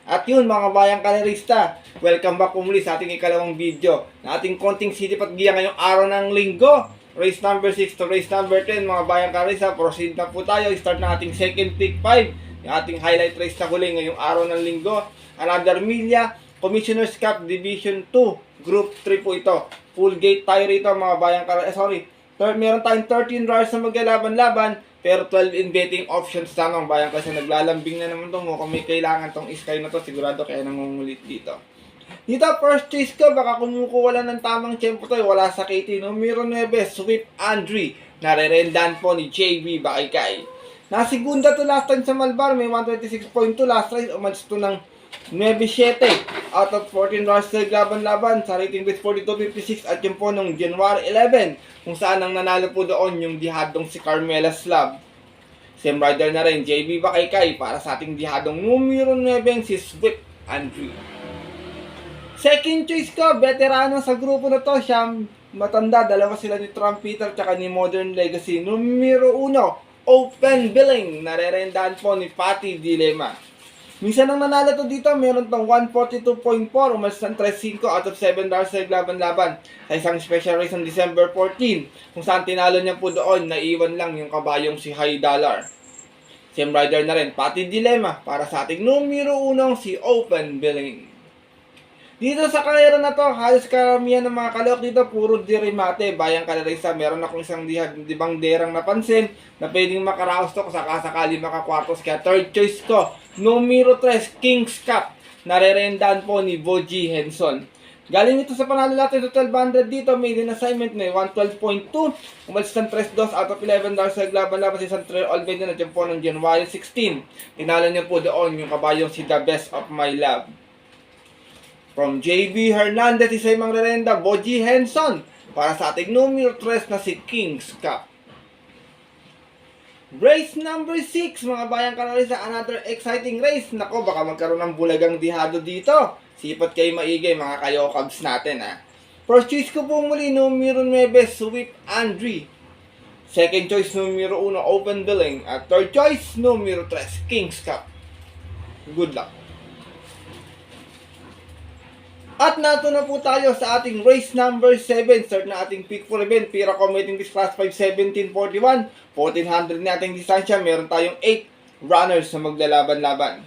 At yun mga bayang kalerista, welcome back po muli sa ating ikalawang video na ating konting silip at giya ngayong araw ng linggo. Race number 6 to race number 10 mga bayang kalerista, proceed na po tayo. Start na ating second pick 5, yung ating highlight race na huli ngayong araw ng linggo. Another Milla Commissioner's Cup Division 2 Group 3 po ito. Full gate tayo rito mga bayang kalerista. Meron tayong 13 riders na maglalaban-laban, pero 12 in betting options lamang bayang kasi naglalambing na naman itong kung may kailangan tong Sky na to, sigurado kaya nangungulit dito. Dito, first choice ko, baka kumukuha lang ng tamang tempo to, wala sa KT. Numero 9, Sweep Andre, narerendan po ni JB Bakikay. Nasigunda to last time sa Malbar, may 126.2 last ride, umalis to ng 9-7 out of 14 runs na laban-laban sa rating base 42.56 at yun po nung January 11 kung saan ang nanalo po doon yung dihadong si Carmela Slab. Same rider na rin, JB Bakikay para sa ating dihadong numero 9 si Sweep Andre. Second choice ko, veterano sa grupo na to, siya matanda, dalawa sila ni Trumpeter tsaka ni Modern Legacy. Numero 1, Open Billing, narerendahan po ni Patty Dilema. Minsan nang nanalo to dito, meron tong 142.4, umalis ng 3.5 out of 7 dollars sa laban-laban sa isang special race ng December 14, kung saan tinalo niya po doon, naiwan lang yung kabayong si High Dollar. Same rider na rin, Patty Dilema, para sa ating numero 1 si Open Billing. Dito sa karera na to, halos karamihan ng mga kalok dito, puro dirimate, bayang kalerista. Meron akong isang dibang derang napansin na pwedeng makaraos to kung sakasakali makakwartos. Kaya third choice ko, numero 3, King's Cup, narerendahan po ni Boji Henson. Galing ito sa panalo natin sa 1200 dito, may din assignment na 112.2, umalis ng 3-2 out of 11 dollars sa laban-laban sa isang trail all na dyan po ng January 16. Tinalo niya po doon yung kabayong si The Best of My Love. From JB Hernandez, isa yung rerenda, Boji Henson, para sa ating numero 3 na si King's Cup. Race number 6, mga bayang kalerista, another exciting race. Nako, baka magkaroon ng bulagang dihado dito. Sipat kayo maigay, mga kayokabs natin, ha. First choice ko po muli, numero 9, Sweep Andre. Second choice, numero 1, Open Billing. At third choice, numero 3, King's Cup. Good luck. At nato na po tayo sa ating race number 7. Start na ating pick for event. Pira commuting this class 5, 1741. 1400 na ating distansya. Meron tayong 8 runners na maglalaban-laban.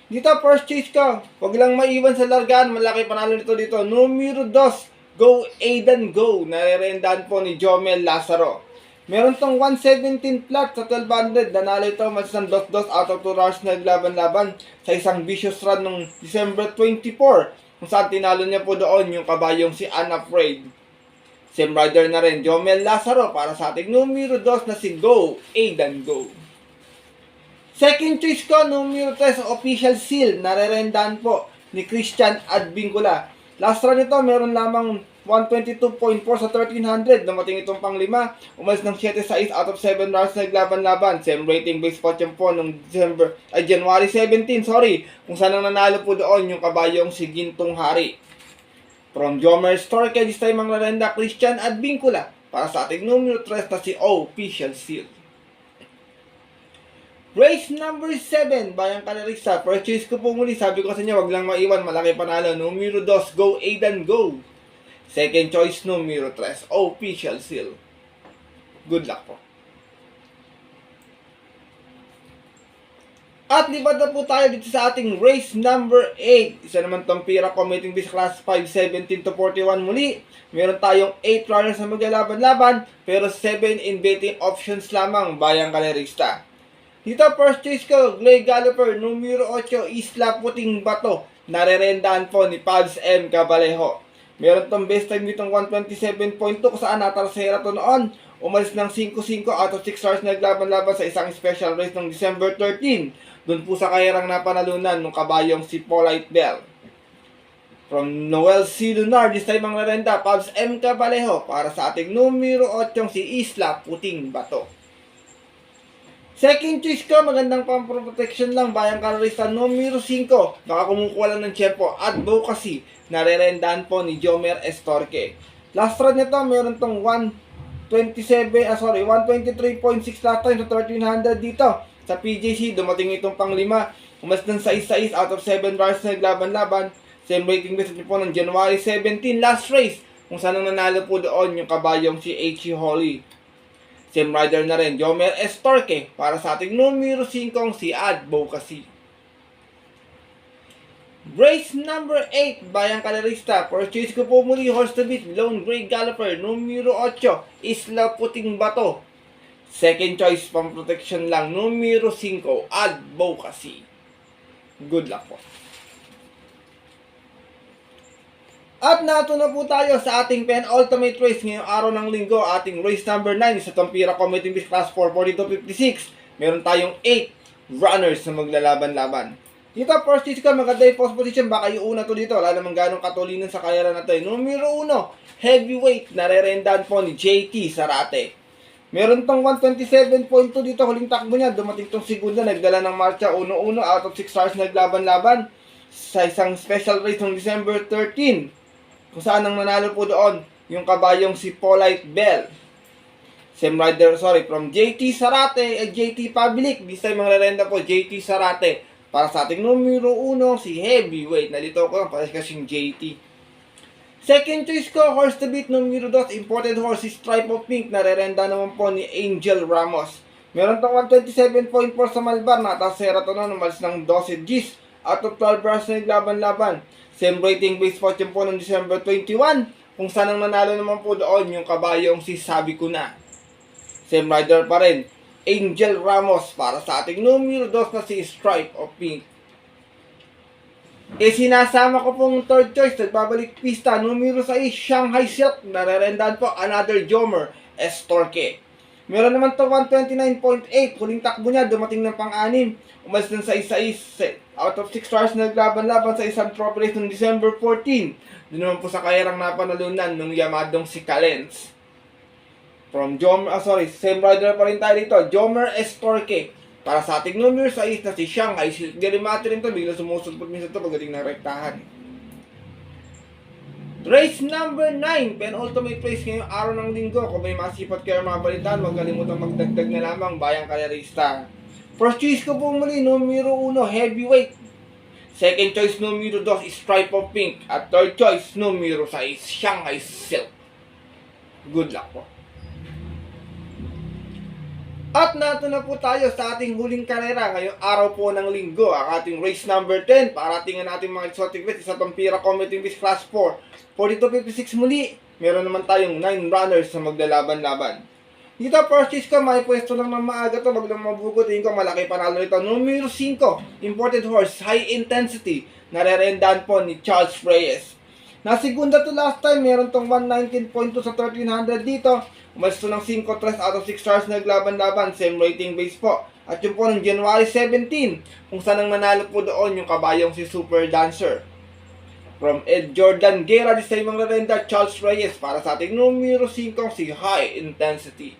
Dito, first choice ko. Huwag lang maiwan sa largaan. Malaki panalo nito dito. Numero 2, Go Aidan Go. Narerendahan po ni Jomel Lazaro. Meron tong 117 flat sa 1200. Nanalo ito mas ng 2-2 out of 2 runners na naglaban-laban sa isang vicious run noong December 24. Kung saan tinalo niya po doon yung kabayong si Unafraid. Same rider na rin, Jomel Lazaro, para sa ating numero 2 na si Go Aidan Go. Second choice ko, numero 3, Official Seal, narerendahan po ni Christian Advincula. Last run ito, meron lamang 122.4 sa 1300. Dumating itong pang 5. Umalis ng 7-6 out of 7 rounds na naglaban-laban. Same rating base spot yan po nung January 17, kung saan ang nanalo po doon yung kabayong si Gintong Hari. From Jomer Store, kaya this time ang larenda, Christian Advincula, para sa ating numero 3 na si Official Seal. Race number 7, bayang kalerista. First choice ko po muli, sabi ko sa inyo, wag lang maiwan, malaki panalo. Numero 2, Go Aidan Go. Second choice, numero 3, Official Seal. Good luck po. At lipat na po tayo dito sa ating race number 8. Isa naman tong Pira commuting this class 5, 17-41 muli. Meron tayong 8 runners na maglalaban-laban, pero 7 in betting options lamang, bayang kalerista. Dito, first choice ko, Glay Galloper, numero 8, Isla Puting Bato. Narerendahan po ni Pabs M. Cabalejo. Meron tong best time ditong 127.2 kung saan natarsera to noon. Umalis ng 5-5 out of 6 stars na naglaban-laban sa isang special race ng December 13. Doon po sa kahirang napanalunan ng kabayong si Polite Bell. From Noel C. Lunar, this time ang narenda, Pabs M. Cabalejo, para sa ating numero 8 si Isla Puting Bato. Second choice ko, magandang pang-protection lang, bayang kalerista, numero 5. Baka kumukuha lang ng tiyempo, Advocacy, narerendahan po ni Jomer Estorque. Last run nito, meron tong 123.6 last time sa 1300 dito. Sa PJC, dumating itong pang 5. Umas ng 6-6 out of 7 runners na naglaban-laban. Same rating base po ng January 17, last race, kung saan ang nanalo po doon yung kabayong si H.E. Holly. Same rider na rin, Jomer Estorque, para sa ating numero 5 si Advocacy. Race number 8, Bayang Kalerista. Purchase ko po muli horse to beat, Lone Grey Galloper, numero 8, Isla Puting Bato. Second choice, pang protection lang, numero 5, Advocacy. Good luck po. At nato na po tayo sa ating penultimate race ngayong araw ng linggo. Ating race number 9 sa Tampira Commuting Beach Class 4 4256. Meron tayong 8 runners na maglalaban-laban. Dito, first choice ko, maganda yung post position. Baka yung una to dito. Wala namang ganong katulinan sa kayaran na to. Numero 1, heavyweight, narerendahan po ni JT Sarate. Meron tong 127.2 dito, huling takbo niya. Dumating tong segunda, nagdala ng marcha 1-1 out of 6 stars naglaban-laban sa isang special race ng December 13. Kung saan ang nanalo po doon, yung kabayong si Polite Bell. Same rider, from JT Sarate at JT Pabilik. This time magrerenda po, JT Sarate. Para sa ating numero 1, si Heavyweight. Nalito ko lang, parang kasing JT. Second choice ko, horse to beat, numero 2, imported horse, si Stripe of Pink. Narerenda naman po ni Angel Ramos. Meron tong 127.4 sa Malbar. Natasera to na, umalis ng 12 Gs. Out of 12 bars na naglaban-laban. Same rating base fortune po ng December 21. Kung saan ang nanalo naman po doon yung kabayong si Sabi Ko Na. Same rider pa rin, Angel Ramos, para sa ating numero 2 na si Stripe of Pink. Sinasama ko pong third choice, nagbabalik pista, numero 6, Shanghai Silk. Narerendahan po another Jomer Estorque. Meron naman to 129.8, huling takbo niya, dumating ng pang-anim. Umalis ng 6-6 out of 6 stars na naglaban-laban sa isang trophy race noong December 14. Doon naman po sa kayarang napanalunan ng yamadong si Calens. Same rider pa rin tayo dito, Jomer Estorque. Para sa ating numero 6 na si Shanghai Silk. Dirimati rin to, bigla sumusulpot minsan to pagdating ng rektahan. Race number 9, penultimate race ngayong araw ng linggo. Kung may masipat kayo mga balitan, huwag kalimutan magdagdag na lamang, Bayang Kalerista. First choice ko po muli, numero 1, heavyweight. Second choice, numero 2, Stripe of Pink. At third choice, numero 6, Shanghai Silk. Good luck po. At nato na po tayo sa ating huling karera ngayong araw po ng linggo. Ang ating race number 10, paratingan natin mga exotic bets sa Tampira Commuting Beach Class 4 4256 muli. Meron naman tayong 9 runners na maglalaban-laban. Dito, purchase ko, may pwesto lang ng maaga to, wag lang mabugot. Tingin ko, malaki panalo nito. Numero 5, imported horse, high intensity. Narerendahan po ni Charles Reyes. Nasigunda to last time, meron tong 119.2 sa 1300 dito. Umalis to ng 5-3 out of 6 stars na naglaban-laban. Same rating base po. At yun po ng January 17, kung saan ang nanalo po doon yung kabayong si Super Dancer. From Ed Jordan Guerra, this time ang rerenda, Charles Reyes. Para sa ating numero 5, si High Intensity.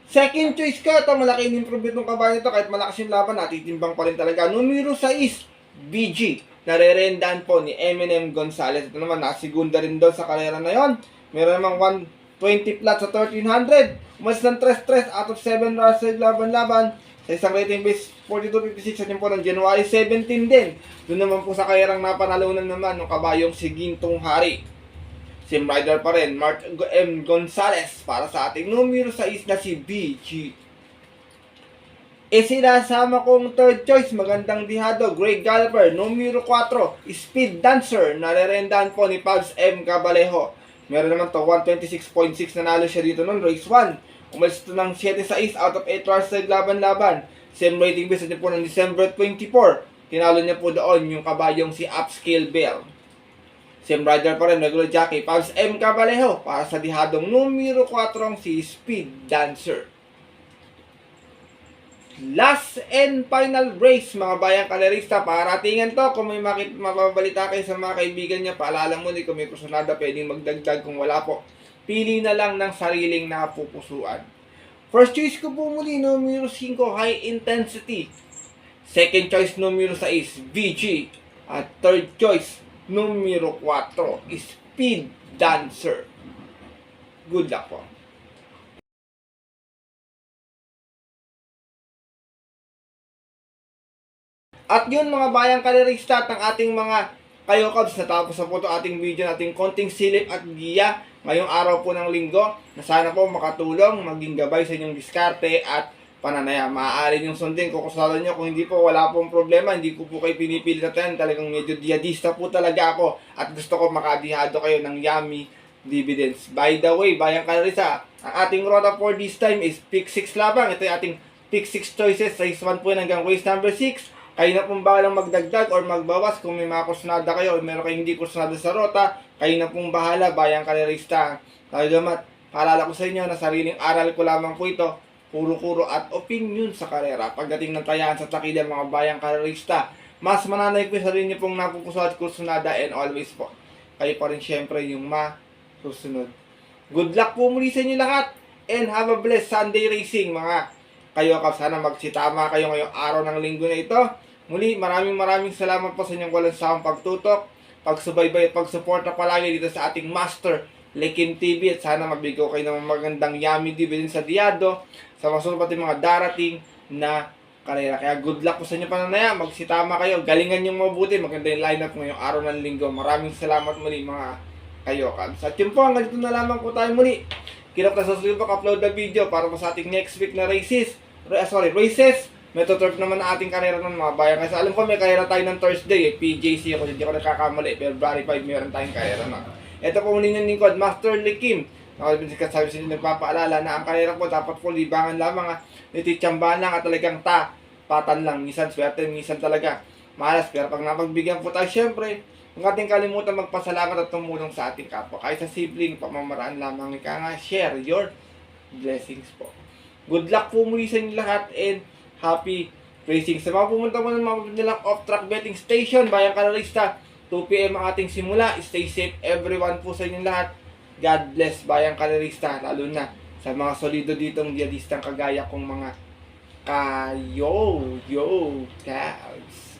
Second choice ko, ito malaki yung improvement ng kabayan ito. Kahit malakas yung laban, natitimbang pa rin talaga. Numero 6, BG. Narerendahan po ni Eminem Gonzalez. Ito naman, nasigunda rin doon sa karera na yon. Meron namang 120 flat sa 1300. Umalis ng 3-3 out of 7 runs sa laban-laban. Sa isang rating base 4256 at yun po ng January 17 din. Doon naman po sa kayarang napanalunan naman ng kabayong si Gintong Hari. Same rider pa rin, Mark M. Gonzalez. Para sa ating numero 6 na si BG. Sinasama kong third choice, magandang dihado, Grey Galloper, numero 4, Speed Dancer, narerendahan po ni Pabs M. Cabalejo. Meron naman to 126.6 nanalo siya dito noon, race 1. Umalis ito ng 7-6 out of 8 runs sa laban-laban. Same rating base natin po ng December 24. Tinalo niya po doon yung kabayong si Upscale Bell. Same rider pa rin, regular jockey, Pabs M. Cabalejo. Para sa dihadong numero 4 si Speed Dancer. Last and final race, mga Bayang Kalerista. Paratingan to. Kung may mapabalita kayo sa mga kaibigan niya, paalala mo kung may personada, pwedeng magdagdag. Kung wala po, pili na lang ng sariling napupusuan. First choice ko po muli, numero 5, High Intensity. Second choice, numero 6, VG. At third choice, numero 4, Speed Dancer. Good luck po. At yun mga bayang karerista at ang ating mga kayokabs, natapos na po ito ating video, ating konting silip at giya ngayong araw po ng linggo, na sana po makatulong, maging gabay sa inyong diskarte at pananaya. Maaari yung sundin kung kusala nyo, kung hindi po wala pong problema, hindi ko po kayo pinipilit na tayo, talagang medyo diyadista po talaga ako at gusto ko makadihado kayo ng yummy dividends. By the way, bayang karerista, ang ating rota for this time is pick 6 labang. Ito yung ating pick 6 choices, race 1 po hanggang race number 6. Kayo na pong bahalang magdagdag or magbawas kung may mga kursunada kayo o meron kayong hindi kursunada sa rota. Kayo na pong bahala, bayang karerista. Salamat. Paalala ko sa inyo na sariling aral ko lamang po ito. Kuro-kuro at opinion sa karera. Pagdating ng tayaan sa takila mga bayang karerista, mas mananay ko sa rin niyo pong napupuso at kursunada, and always po, kayo pa rin syempre yung masusunod. Good luck po muli sa inyo lahat and have a blessed Sunday racing mga kayokab. Sana magsitama kayo ngayong araw ng linggo na ito. Muli, maraming salamat po sa inyong walang sawang pagtutok, pagsubaybay at pagsuporta palagi dito sa ating Master Lekim TV, at sana mabigo kayo ng magandang yummy dividend sa diado sa masunod pati mga darating na karera. Kaya good luck po sa inyo pananaya, magsitama kayo, galingan yung mabuti, maganda yung lineup ngayong araw ng linggo. Maraming salamat muli mga kayokabs. At yun po, hanggang dito na lamang po tayo muli. Kinap na sa susunod po upload na video para po sa ating next week na races. May tuturf naman na ating karera ng mga bayan. Kasi alam ko may karera tayo ng Thursday, PJC ako, hindi ko nagkakamali. February 5 meron tayong karera na. Ito po muli yung lingkod, Master Lekim. Sabi sa inyo, nagpapaalala na ang karera po dapat po libangan lamang. Nititsambahan lang at talagang tapatan lang. Minsan swerte, minsan talaga malas. Pero pag napagbigyan po tayo, syempre, huwag natin kalimutan magpasalamat at tumulong sa ating kapwa. Kahit sa simpleng pamamaraan lamang, share your blessings po. Good luck po muli sa inyo lahat and happy racing. Sa mga pumunta mo ng mga nilang off-track betting station, bayang karerista, 2 PM ang ating simula. Stay safe everyone po sa inyong lahat. God bless bayang karerista, lalo na sa mga solido ditong diadistang kagaya kong mga kayo, cows.